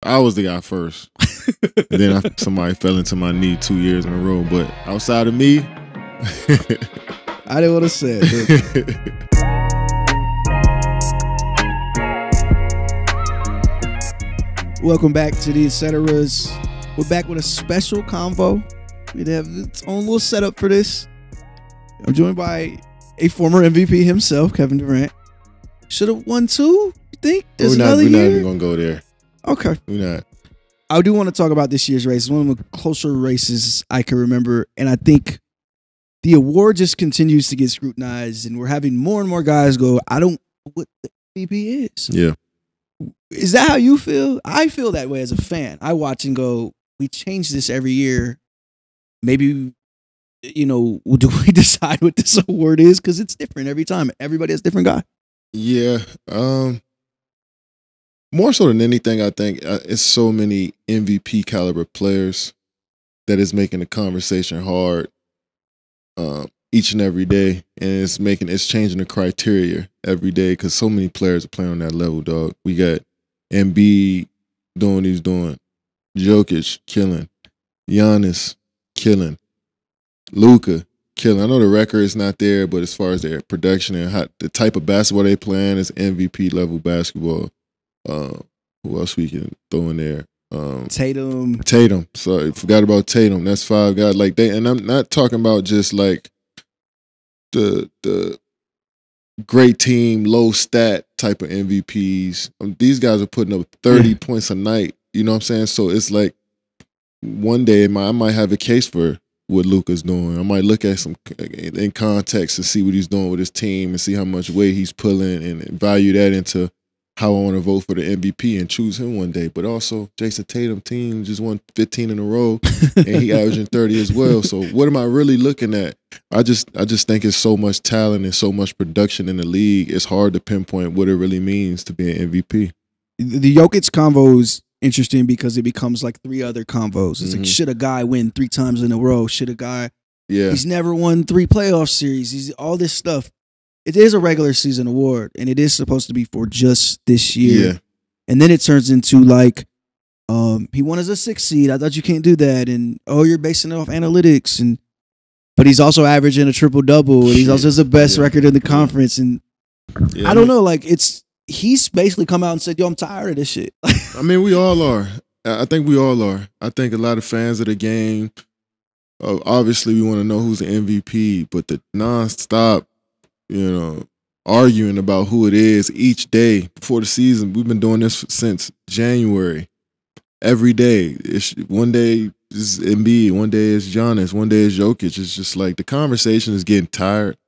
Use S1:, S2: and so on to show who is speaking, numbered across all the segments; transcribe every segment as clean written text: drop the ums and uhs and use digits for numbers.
S1: I was the guy first. And then somebody fell into my knee 2 years in a row. But outside of me,
S2: I didn't want to say it. Welcome back to the Etceteras. We're back with a special convo. We have its own little setup for this. I'm joined by a former MVP himself, Kevin Durant. Should have won 2, you think?
S1: We're not even going to go there.
S2: Okay.
S1: We're not.
S2: I do want to talk about this year's race. It's one of the closer races I can remember. And I think the award just continues to get scrutinized. And we're having more and more guys go, I don't know what the MVP is.
S1: Yeah.
S2: Is that how you feel? I feel that way as a fan. I watch and go, we change this every year. Maybe, do we decide what this award is? Because it's different every time. Everybody has a different guy.
S1: Yeah. More so than anything, I think it's so many MVP caliber players that is making the conversation hard each and every day, and it's changing the criteria every day because so many players are playing on that level, dog. We got Embiid doing what he's doing, Jokic killing, Giannis killing, Luka killing. I know the record is not there, but as far as their production and the type of basketball they playing is MVP level basketball. Who else we can throw in there?
S2: Tatum.
S1: Sorry, forgot about Tatum. That's 5 guys. And I'm not talking about just like the great team, low stat type of MVPs. These guys are putting up 30 points a night. You know what I'm saying? So it's like one day I might have a case for what Luka's doing. I might look at some in context and see what he's doing with his team and see how much weight he's pulling and value that into how I want to vote for the MVP and choose him one day. But also, Jayson Tatum team just won 15 in a row, and he averaging 30 as well. So what am I really looking at? I just think it's so much talent and so much production in the league. It's hard to pinpoint what it really means to be an MVP.
S2: The Jokic convo is interesting because it becomes like 3 other convos. It's like, should a guy win 3 times in a row? Should a guy?
S1: Yeah.
S2: He's never won 3 playoff series. He's all this stuff. It is a regular season award, and it is supposed to be for just this year.
S1: Yeah.
S2: And then it turns into like, he won as a 6th seed. I thought you can't do that. And, you're basing it off analytics. But he's also averaging a triple-double, and he's also has the best record in the conference. And I don't know, like he's basically come out and said, I'm tired of this shit.
S1: I mean, we all are. I think we all are. I think a lot of fans of the game, obviously we want to know who's the MVP, but the nonstop, arguing about who it is each day before the season. We've been doing this since January. Every day. One day is Embiid, one day is Giannis, one day is Jokic. It's just like the conversation is getting tired,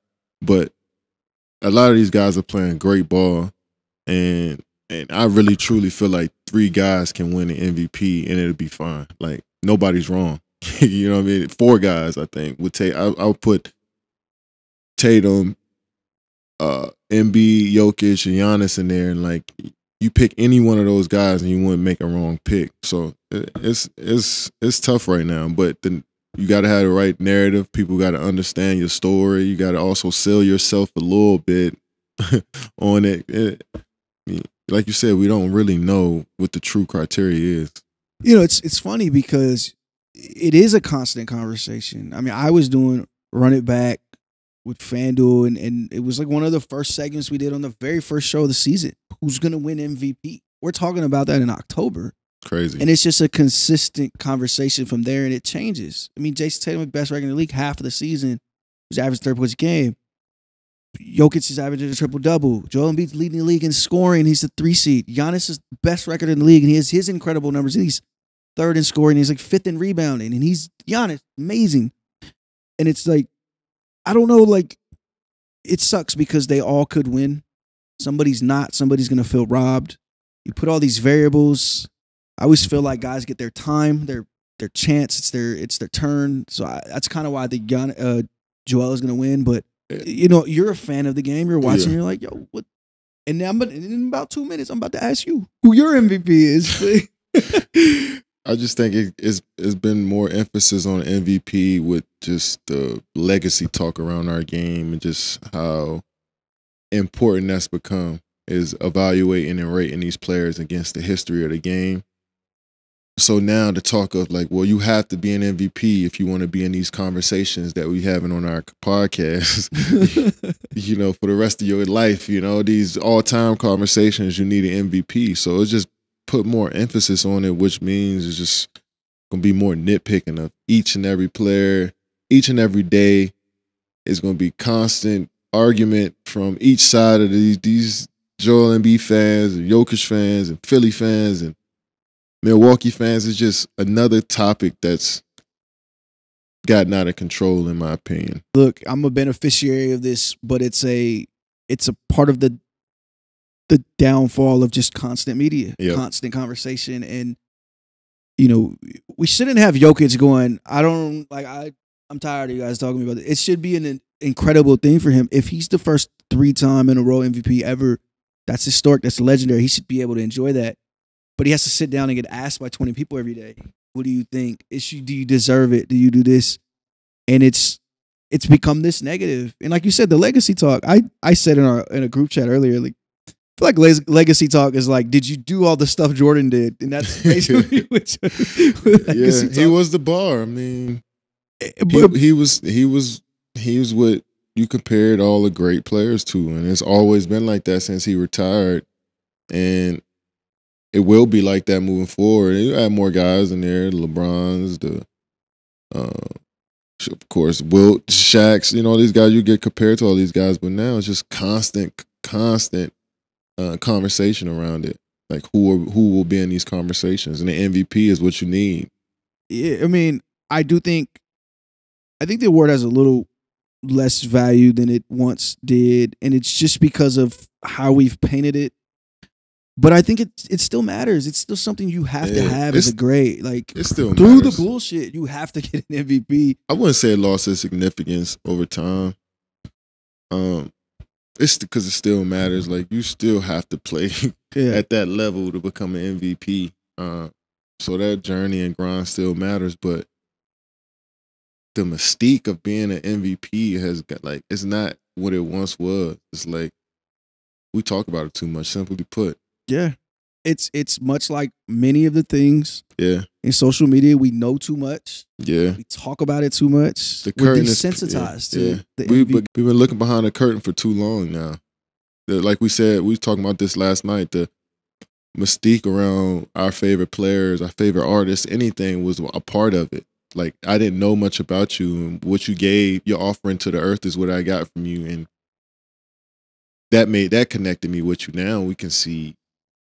S1: but a lot of these guys are playing great ball, and I really truly feel like 3 guys can win the MVP and it'll be fine. Like nobody's wrong. You know what I mean? 4 guys, I think, would take. I'll put Tatum, Embiid, Jokic, and Giannis in there, and like you pick any one of those guys and you wouldn't make a wrong pick. So it's tough right now, but then you got to have the right narrative. People got to understand your story. You got to also sell yourself a little bit on it. Like you said, we don't really know what the true criteria is.
S2: It's funny because it is a constant conversation. I mean, I was doing Run It Back with FanDuel, and it was like one of the first segments we did on the very first show of the season. Who's going to win MVP? We're talking about that in October.
S1: Crazy.
S2: And it's just a consistent conversation from there, and it changes. I mean, Jayson Tatum, best record in the league, half of the season, was averaging 30 points a game. Jokic is averaging a triple-double. Joel Embiid's leading the league in scoring. He's the 3 seed. Giannis is the best record in the league, and he has his incredible numbers. And he's 3rd in scoring. He's like 5th in rebounding, and he's Giannis, amazing. And it's like, I don't know, like, it sucks because they all could win. Somebody's not. Somebody's going to feel robbed. You put all these variables. I always feel like guys get their time, their chance. It's their turn. So that's kind of why Joel is going to win. But, you're a fan of the game. You're watching. You're like, yo, what? And now, in about 2 minutes, I'm about to ask you who your MVP is.
S1: I just think it's been more emphasis on MVP with just the legacy talk around our game and just how important that's become is evaluating and rating these players against the history of the game. So now the talk of like, well, you have to be an MVP if you want to be in these conversations that we having on our podcast, for the rest of your life, these all-time conversations, you need an MVP. So it's just put more emphasis on it, which means it's just going to be more nitpicking of each and every player, each and every day. It's going to be constant argument from each side of these Joel Embiid fans and Jokic fans and Philly fans and Milwaukee fans. Is just another topic that's gotten out of control, in my opinion.
S2: Look, I'm a beneficiary of this, but it's a part of the downfall of just constant media, constant conversation, and we shouldn't have Jokic going. I'm tired of you guys talking about it. It should be an incredible thing for him if he's the first 3-time in a row MVP ever. That's historic. That's legendary. He should be able to enjoy that. But he has to sit down and get asked by 20 people every day. What do you think? Do you deserve it? Do you do this? And it's become this negative. And like you said, the legacy talk. I said in a group chat earlier, like, I feel like legacy talk is like, did you do all the stuff Jordan did? And that's basically what legacy talk.
S1: He was the bar. I mean, he was what you compared all the great players to, and it's always been like that since he retired. And it will be like that moving forward. You add more guys in there, the LeBrons, of course, Wilt, Shaqs, these guys, you get compared to all these guys, but now it's just constant conversation around it. Like who will be in these conversations, and the MVP is what you need.
S2: Yeah, I mean, I think the award has a little less value than it once did, and it's just because of how we've painted it. But I think it still matters. It's still something you have to have as a great. Like,
S1: it still
S2: through
S1: matters.
S2: the bullshit, you have to get an MVP.
S1: I wouldn't say it lost its significance over time. It's because it still matters. Like, you still have to play at that level to become an MVP. So that journey and grind still matters. But the mystique of being an MVP has got, like, it's not what it once was. It's like, we talk about it too much, simply put.
S2: Yeah. It's much like many of the things in social media. We know too much. Yeah. We talk about it too much. We're desensitized to the
S1: we've been looking behind the curtain for too long now. Like we said, we were talking about this last night, the mystique around our favorite players, our favorite artists, anything was a part of it. Like, I didn't know much about you, and what you gave, your offering to the earth is what I got from you. And that connected me with you. Now we can see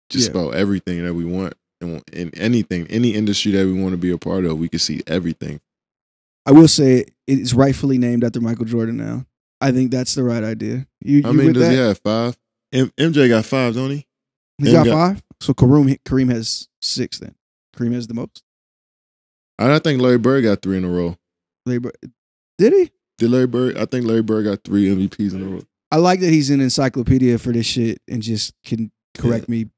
S1: just about everything that we want, and in anything, any industry that we want to be a part of, we can see everything.
S2: I will say it's rightfully named after Michael Jordan now. I think that's the right idea. You
S1: does he have 5? MJ got 5, don't he?
S2: He got 5? So Kareem has 6 then. Kareem has the most?
S1: I think Larry Bird got 3 in a row.
S2: Did he?
S1: Did Larry Bird? I think Larry Bird got 3 MVPs in a row.
S2: I like that he's an encyclopedia for this shit and just can correct me.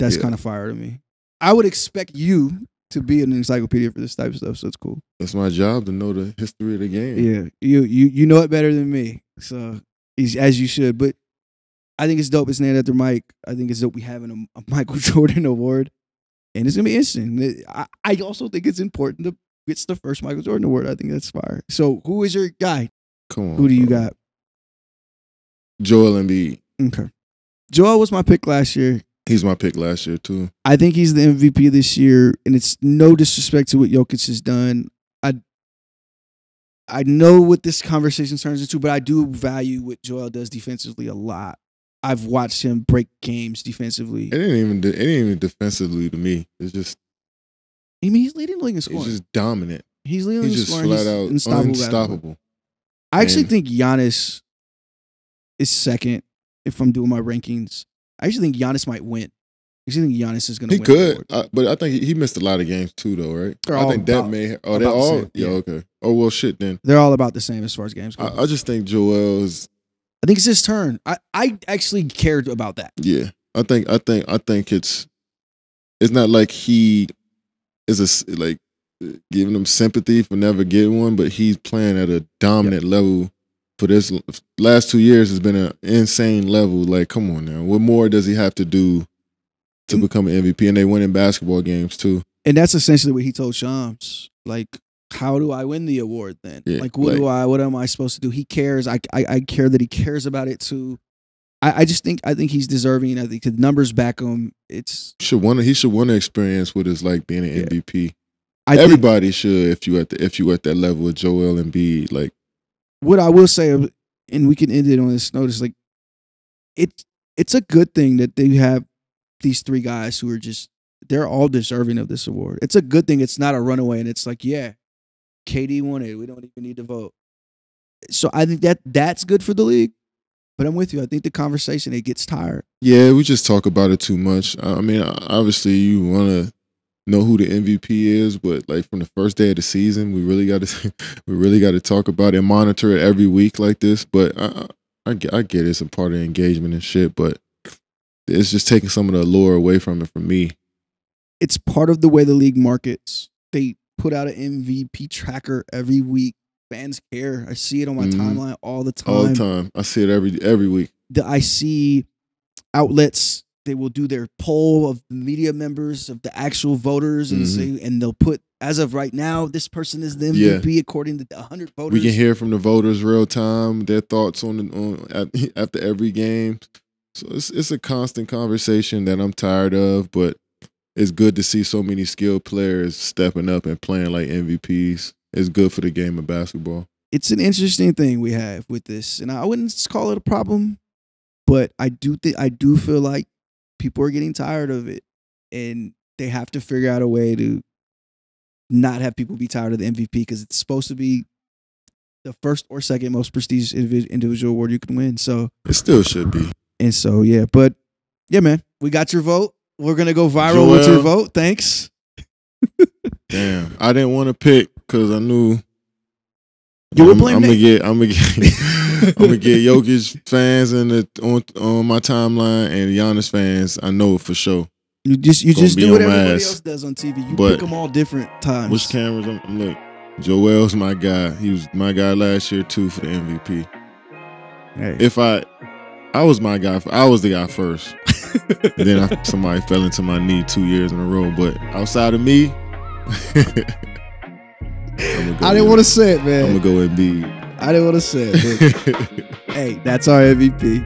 S2: That's kind of fire to me. I would expect you to be an encyclopedia for this type of stuff, so it's cool.
S1: It's my job to know the history of the game.
S2: Yeah, you know it better than me, so as you should. But I think it's dope. It's named after Mike. I think it's dope we having a Michael Jordan award, and it's gonna be interesting. I also think it's important to get the first Michael Jordan award. I think that's fire. So who is your guy?
S1: Come on,
S2: who do you got?
S1: Joel Embiid.
S2: Okay, Joel was my pick last year.
S1: He's my pick last year, too.
S2: I think he's the MVP this year, and it's no disrespect to what Jokic has done. I know what this conversation turns into, but I do value what Joel does defensively a lot. I've watched him break games defensively.
S1: It ain't even defensively to me. It's just...
S2: I mean, he's leading the league in scoring.
S1: He's just dominant.
S2: He's leading the league in scoring.
S1: He's just flat out unstoppable.
S2: I actually think Giannis is second if I'm doing my rankings. I actually think Giannis might win. I actually think Giannis is going to win.
S1: He could, but I think he missed a lot of games too, though, right?
S2: I think that may.
S1: Oh, they're all. Yeah, okay. Oh well, shit. Then
S2: they're all about the same as far as games go.
S1: I just think Joel's.
S2: I think it's his turn. I actually cared about that.
S1: Yeah, I think it's not like he is like giving him sympathy for never getting one, but he's playing at a dominant level. For this last 2 years has been an insane level. Like, come on now. What more does he have to do to become an MVP? And they win in basketball games, too.
S2: And that's essentially what he told Shams. Like, how do I win the award then?
S1: Yeah,
S2: like, what am I supposed to do? He cares. I care that he cares about it too. I think he's deserving. I think the numbers back him. He should want to experience what it's like being an MVP. Everybody should if you at that level with Joel Embiid. Like, what I will say, and we can end it on this note, is like it's a good thing that they have these three guys who are they're all deserving of this award. It's a good thing. It's not a runaway, and it's like, yeah, KD won it. We don't even need to vote. So I think that's good for the league. But I'm with you. I think the conversation, it gets tired. Yeah,
S1: we just talk about it too much. I mean, obviously you want to know who the MVP is, but like from the first day of the season, we really got to talk about it and monitor it every week like this. But I get it's a part of engagement and shit, but it's just taking some of the allure away from it for me.
S2: It's part of the way the league markets. They put out an MVP tracker every week. Fans care. I see it on my timeline all the time.
S1: All the time. I see it every week.
S2: I see outlets, they will do their poll of the media members, of the actual voters, and they'll put, as of right now, this person is the MVP according to the 100 voters.
S1: We can hear from the voters real time, their thoughts after every game. So it's a constant conversation that I'm tired of, but it's good to see so many skilled players stepping up and playing like MVPs. It's good for the game of basketball.
S2: It's an interesting thing we have with this, and I wouldn't call it a problem, but I do feel like people are getting tired of it, and they have to figure out a way to not have people be tired of the MVP, because it's supposed to be the first or second most prestigious individual award you can win. So
S1: it still should be.
S2: And so but yeah, man, we got your vote. We're gonna go viral with your vote. Thanks.
S1: Damn, I didn't want to pick because I knew
S2: you were playing.
S1: I'm gonna get Jokic fans on my timeline and Giannis fans. I know for sure.
S2: You just do what everybody else does on TV. You pick them all different times.
S1: Which cameras? Look, Joel's my guy. He was my guy last year too for the MVP.
S2: Hey.
S1: If I was my guy. I was the guy first. And then somebody fell into my knee 2 years in a row. But outside of me,
S2: I didn't want to say it, man.
S1: I'm gonna go Embiid.
S2: I didn't want to say it. Hey, that's our MVP.